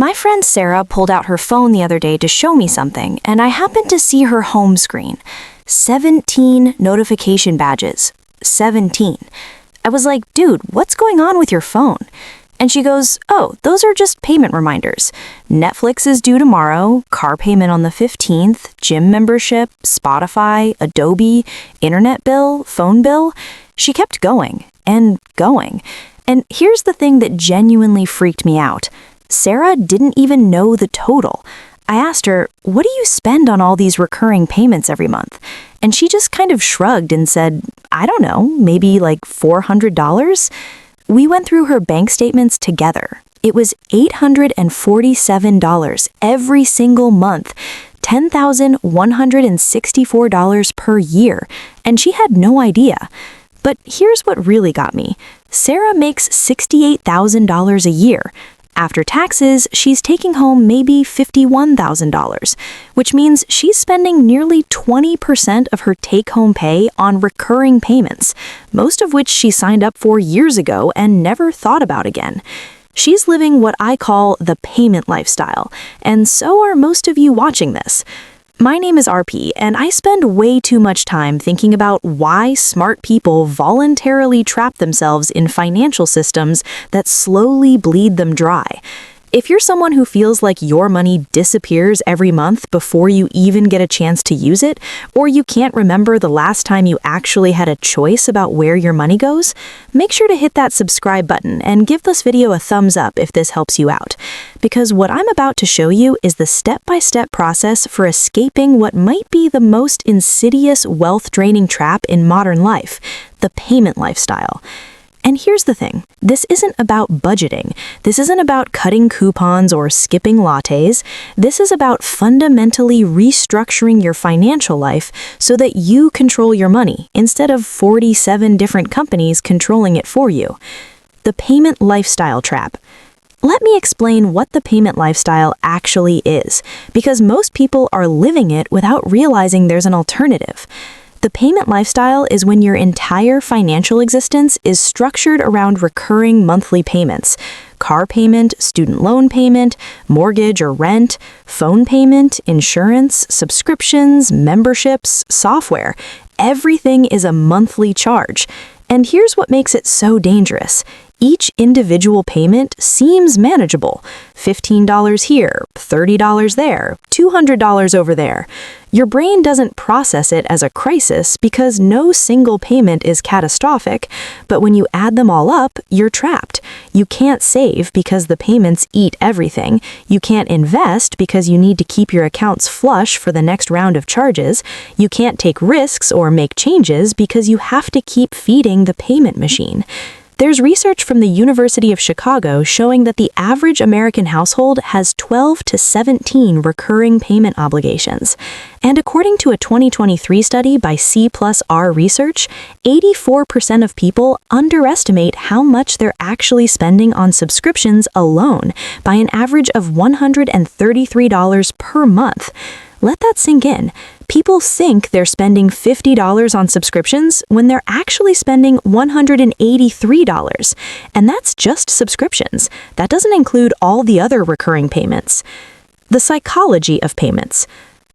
My friend Sarah pulled out her phone the other day to show me something, and I happened to see her home screen. 17 notification badges. 17. I was like, dude, what's going on with your phone? And she goes, oh, those are just payment reminders. Netflix is due tomorrow, car payment on the 15th, gym membership, Spotify, Adobe, internet bill, phone bill. She kept going and going. And here's the thing that genuinely freaked me out. Sarah didn't even know the total. I asked her, what do you spend on all these recurring payments every month? And she just kind of shrugged and said, I don't know, maybe like $400? We went through her bank statements together. It was $847 every single month, $10,164 per year, and she had no idea. But here's what really got me. Sarah makes $68,000 a year. After taxes, she's taking home maybe $51,000, which means she's spending nearly 20% of her take-home pay on recurring payments, most of which she signed up for years ago and never thought about again. She's living what I call the payment lifestyle, and so are most of you watching this. My name is RP, and I spend way too much time thinking about why smart people voluntarily trap themselves in financial systems that slowly bleed them dry. If you're someone who feels like your money disappears every month before you even get a chance to use it, or you can't remember the last time you actually had a choice about where your money goes, make sure to hit that subscribe button and give this video a thumbs up if this helps you out. Because what I'm about to show you is the step-by-step process for escaping what might be the most insidious wealth-draining trap in modern life, the payment lifestyle. And here's the thing, this isn't about budgeting. This isn't about cutting coupons or skipping lattes. This is about fundamentally restructuring your financial life so that you control your money instead of 47 different companies controlling it for you. The payment lifestyle trap. Let me explain what the payment lifestyle actually is, because most people are living it without realizing there's an alternative. The payment lifestyle is when your entire financial existence is structured around recurring monthly payments. Car payment, student loan payment, mortgage or rent, phone payment, insurance, subscriptions, memberships, software. Everything is a monthly charge. And here's what makes it so dangerous. Each individual payment seems manageable. $15 here, $30 there, $200 over there. Your brain doesn't process it as a crisis because no single payment is catastrophic, but when you add them all up, you're trapped. You can't save because the payments eat everything. You can't invest because you need to keep your accounts flush for the next round of charges. You can't take risks or make changes because you have to keep feeding the payment machine. There's research from the University of Chicago showing that the average American household has 12 to 17 recurring payment obligations. And according to a 2023 study by C+R Research, 84% of people underestimate how much they're actually spending on subscriptions alone by an average of $133 per month. Let that sink in. People think they're spending $50 on subscriptions when they're actually spending $183. And that's just subscriptions. That doesn't include all the other recurring payments. The psychology of payments.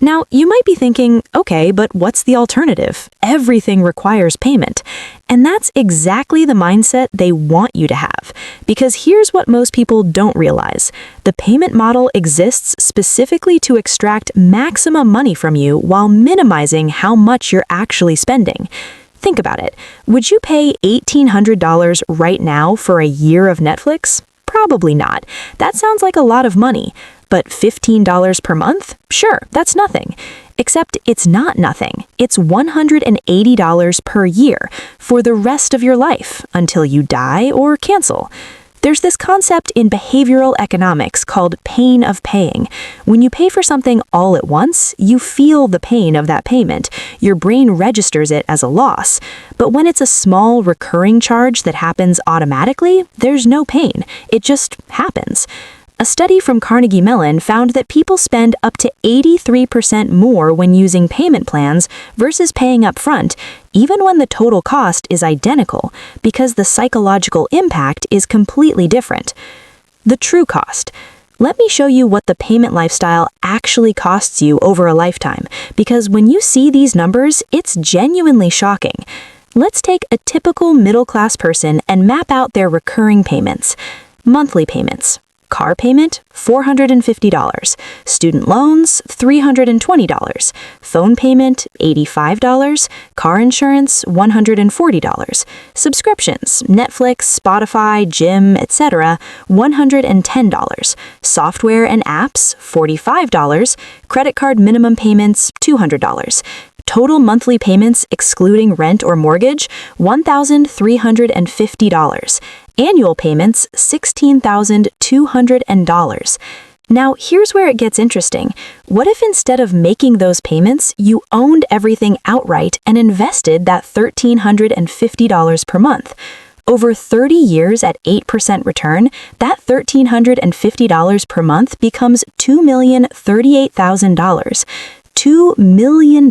Now, you might be thinking, okay, but what's the alternative? Everything requires payment. And that's exactly the mindset they want you to have. Because here's what most people don't realize. The payment model exists specifically to extract maximum money from you while minimizing how much you're actually spending. Think about it. Would you pay $1,800 right now for a year of Netflix? Probably not. That sounds like a lot of money. But $15 per month? Sure, that's nothing. Except it's not nothing. It's $180 per year for the rest of your life until you die or cancel. There's this concept in behavioral economics called pain of paying. When you pay for something all at once, you feel the pain of that payment. Your brain registers it as a loss. But when it's a small recurring charge that happens automatically, there's no pain. It just happens. A study from Carnegie Mellon found that people spend up to 83% more when using payment plans versus paying up front, even when the total cost is identical, because the psychological impact is completely different. The true cost. Let me show you what the payment lifestyle actually costs you over a lifetime, because when you see these numbers, it's genuinely shocking. Let's take a typical middle-class person and map out their recurring payments. Monthly payments. Car payment, $450. Student loans, $320. Phone payment, $85. Car insurance, $140. Subscriptions, Netflix, Spotify, gym, etc., $110. Software and apps, $45. Credit card minimum payments, $200. Total monthly payments excluding rent or mortgage, $1,350. Annual payments, $16,200. Now, here's where it gets interesting. What if instead of making those payments, you owned everything outright and invested that $1,350 per month? Over 30 years at 8% return, that $1,350 per month becomes $2,038,000. $2 million.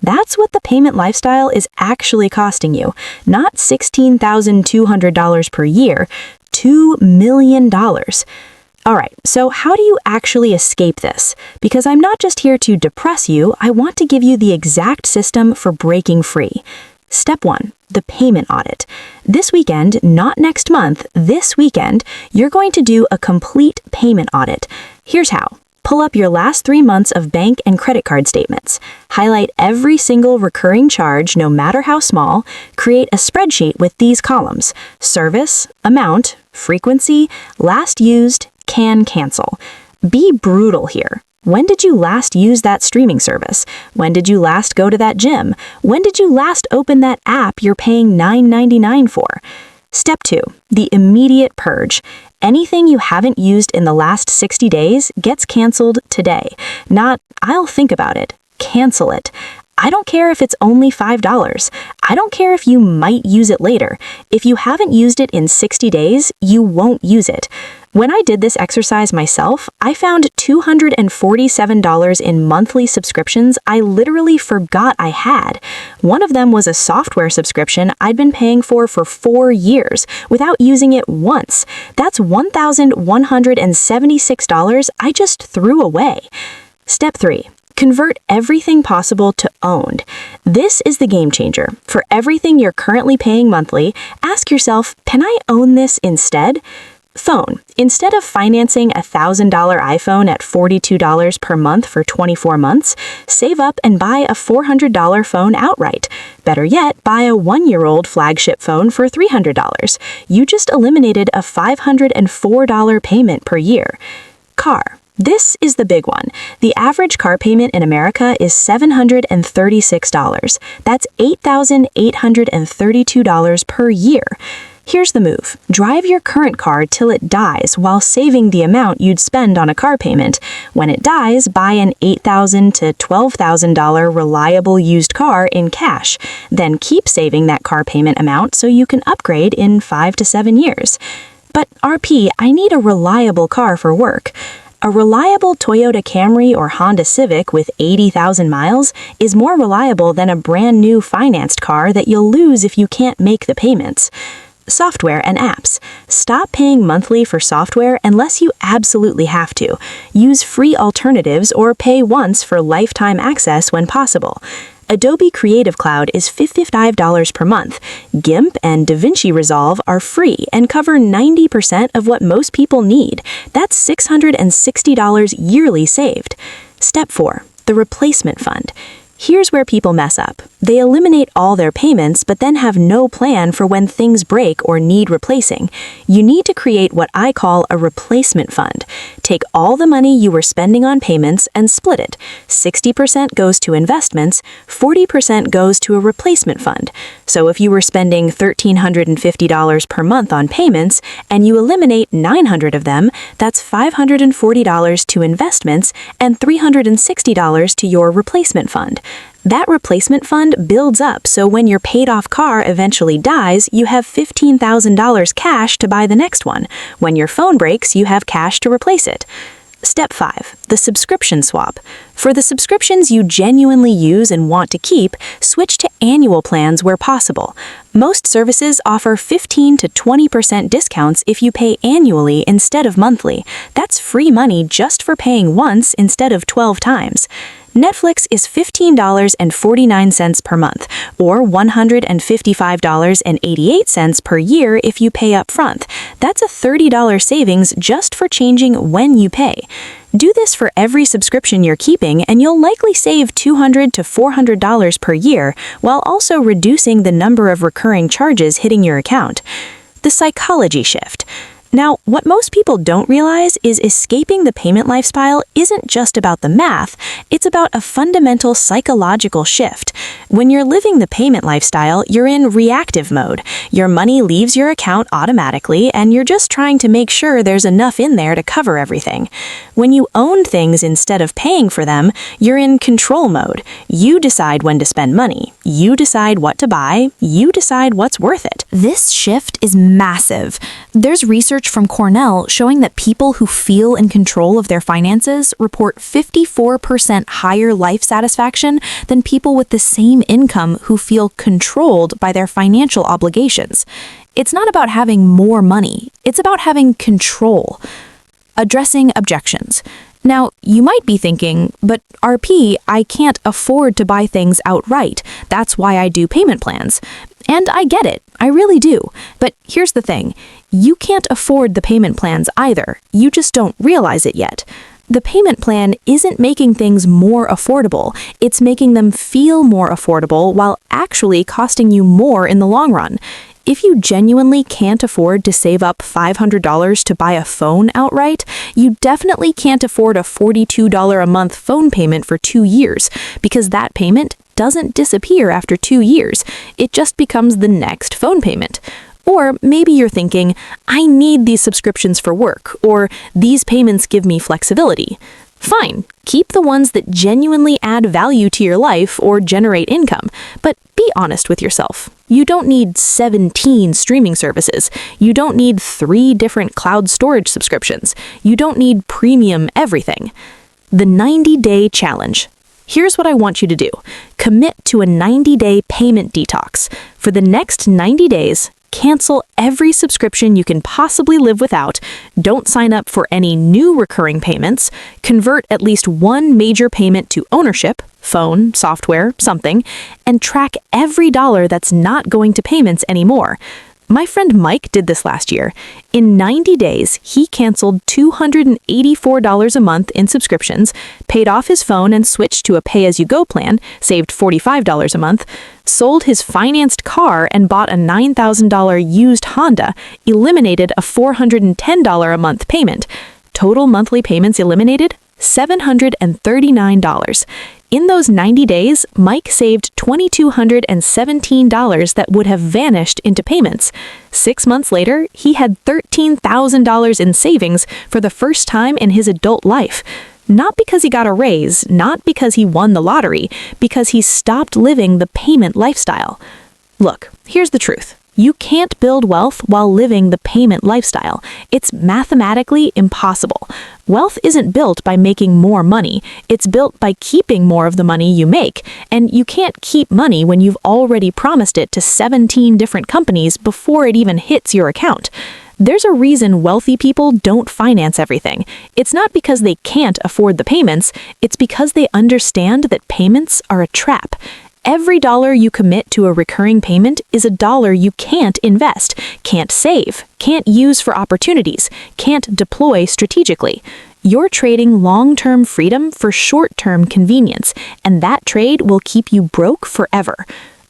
That's what the payment lifestyle is actually costing you, not $16,200 per year, $2 million. All right, so how do you actually escape this? Because I'm not just here to depress you, I want to give you the exact system for breaking free. Step 1, the payment audit. This weekend, not next month, this weekend, you're going to do a complete payment audit. Here's how. Pull up your last 3 months of bank and credit card statements. Highlight every single recurring charge, no matter how small. Create a spreadsheet with these columns: service, amount, frequency, last used, can cancel. Be brutal here. When did you last use that streaming service? When did you last go to that gym? When did you last open that app you're paying $9.99 for? Step 2, the immediate purge. Anything you haven't used in the last 60 days gets canceled today. Not, I'll think about it. Cancel it. I don't care if it's only $5. I don't care if you might use it later. If you haven't used it in 60 days, you won't use it. When I did this exercise myself, I found $247 in monthly subscriptions I literally forgot I had. One of them was a software subscription I'd been paying for 4 years without using it once. That's $1,176 I just threw away. Step 3. Convert everything possible to owned. This is the game changer. For everything you're currently paying monthly, ask yourself, can I own this instead? Phone. Instead of financing a $1,000 iPhone at $42 per month for 24 months, save up and buy a $400 phone outright. Better yet, buy a 1-year-old flagship phone for $300. You just eliminated a $504 payment per year. Car. This is the big one. The average car payment in America is $736. That's $8,832 per year. Here's the move. Drive your current car till it dies while saving the amount you'd spend on a car payment. When it dies, buy an $8,000 to $12,000 reliable used car in cash. Then keep saving that car payment amount so you can upgrade in 5 to 7 years. But RP, I need a reliable car for work. A reliable Toyota Camry or Honda Civic with 80,000 miles is more reliable than a brand new financed car that you'll lose if you can't make the payments. Software and apps. Stop paying monthly for software unless you absolutely have to. Use free alternatives or pay once for lifetime access when possible. Adobe Creative Cloud is $55 per month. GIMP and DaVinci Resolve are free and cover 90% of what most people need. That's $660 yearly saved. Step 4. The replacement fund. Here's where people mess up. They eliminate all their payments but then have no plan for when things break or need replacing. You need to create what I call a replacement fund. Take all the money you were spending on payments and split it. 60% goes to investments, 40% goes to a replacement fund. So if you were spending $1,350 per month on payments and you eliminate 900 of them, that's $540 to investments and $360 to your replacement fund. That replacement fund builds up so when your paid-off car eventually dies, you have $15,000 cash to buy the next one. When your phone breaks, you have cash to replace it. Step 5. The subscription swap. For the subscriptions you genuinely use and want to keep, switch to annual plans where possible. Most services offer 15 to 20% discounts if you pay annually instead of monthly. That's free money just for paying once instead of 12 times. Netflix is $15.49 per month, or $155.88 per year if you pay up front. That's a $30 savings just for changing when you pay. Do this for every subscription you're keeping, and you'll likely save $200 to $400 per year, while also reducing the number of recurring charges hitting your account. The psychology shift. Now, what most people don't realize is escaping the payment lifestyle isn't just about the math, it's about a fundamental psychological shift. When you're living the payment lifestyle, you're in reactive mode. Your money leaves your account automatically, and you're just trying to make sure there's enough in there to cover everything. When you own things instead of paying for them, you're in control mode. You decide when to spend money. You decide what to buy. You decide what's worth it. This shift is massive. There's research from Cornell showing that people who feel in control of their finances report 54% higher life satisfaction than people with the same income who feel controlled by their financial obligations. It's not about having more money, it's about having control. Addressing objections. Now, you might be thinking, but RP, I can't afford to buy things outright. That's why I do payment plans. And I get it, I really do. But here's the thing, you can't afford the payment plans either. You just don't realize it yet. The payment plan isn't making things more affordable. It's making them feel more affordable while actually costing you more in the long run. If you genuinely can't afford to save up $500 to buy a phone outright, you definitely can't afford a $42 a month phone payment for 2 years, because that payment doesn't disappear after 2 years. It just becomes the next phone payment. Or maybe you're thinking, I need these subscriptions for work, or these payments give me flexibility. Fine, keep the ones that genuinely add value to your life or generate income, but be honest with yourself. You don't need 17 streaming services. You don't need 3 different cloud storage subscriptions. You don't need premium everything. The 90-day challenge. Here's what I want you to do. Commit to a 90-day payment detox. For the next 90 days, cancel every subscription you can possibly live without, don't sign up for any new recurring payments, convert at least one major payment to ownership, phone, software, something, and track every dollar that's not going to payments anymore. My friend Mike did this last year. In 90 days, he canceled $284 a month in subscriptions, paid off his phone and switched to a pay-as-you-go plan, saved $45 a month, sold his financed car and bought a $9,000 used Honda, eliminated a $410 a month payment. Total monthly payments eliminated? $739. In those 90 days, Mike saved $2,217 that would have vanished into payments. 6 months later, he had $13,000 in savings for the first time in his adult life. Not because he got a raise, not because he won the lottery, because he stopped living the payment lifestyle. Look, here's the truth. You can't build wealth while living the payment lifestyle. It's mathematically impossible. Wealth isn't built by making more money. It's built by keeping more of the money you make. And you can't keep money when you've already promised it to 17 different companies before it even hits your account. There's a reason wealthy people don't finance everything. It's not because they can't afford the payments. It's because they understand that payments are a trap. Every dollar you commit to a recurring payment is a dollar you can't invest, can't save, can't use for opportunities, can't deploy strategically. You're trading long-term freedom for short-term convenience, and that trade will keep you broke forever.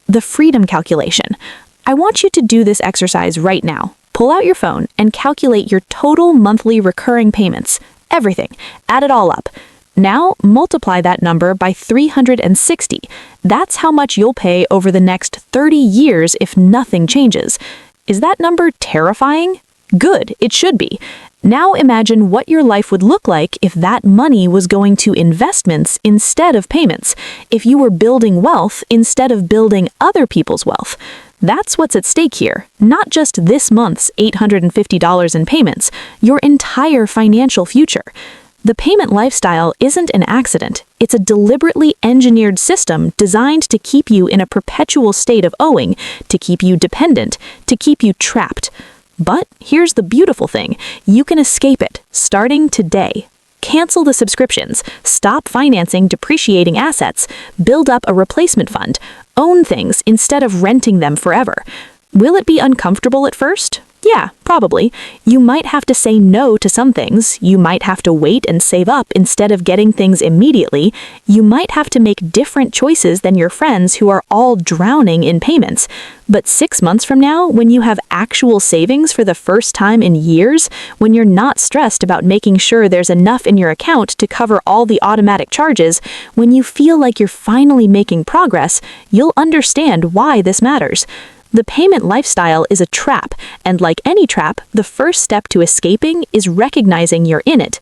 The freedom calculation. I want you to do this exercise right now. Pull out your phone and calculate your total monthly recurring payments. Everything. Add it all up. Now, multiply that number by 360. That's how much you'll pay over the next 30 years if nothing changes. Is that number terrifying? Good, it should be. Now imagine what your life would look like if that money was going to investments instead of payments, if you were building wealth instead of building other people's wealth. That's what's at stake here, not just this month's $850 in payments, your entire financial future. The payment lifestyle isn't an accident. It's a deliberately engineered system designed to keep you in a perpetual state of owing, to keep you dependent, to keep you trapped. But here's the beautiful thing. You can escape it, starting today. Cancel the subscriptions, stop financing depreciating assets, build up a replacement fund, own things instead of renting them forever. Will it be uncomfortable at first? Yeah, probably. You might have to say no to some things. You might have to wait and save up instead of getting things immediately. You might have to make different choices than your friends who are all drowning in payments. But 6 months from now, when you have actual savings for the first time in years, when you're not stressed about making sure there's enough in your account to cover all the automatic charges, when you feel like you're finally making progress, you'll understand why this matters. The payment lifestyle is a trap, and like any trap, the first step to escaping is recognizing you're in it.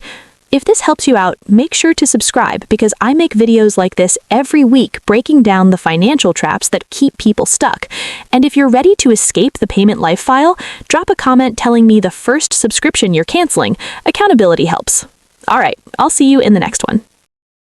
If this helps you out, make sure to subscribe because I make videos like this every week breaking down the financial traps that keep people stuck. And if you're ready to escape the payment lifestyle, drop a comment telling me the first subscription you're canceling. Accountability helps. All right, I'll see you in the next one.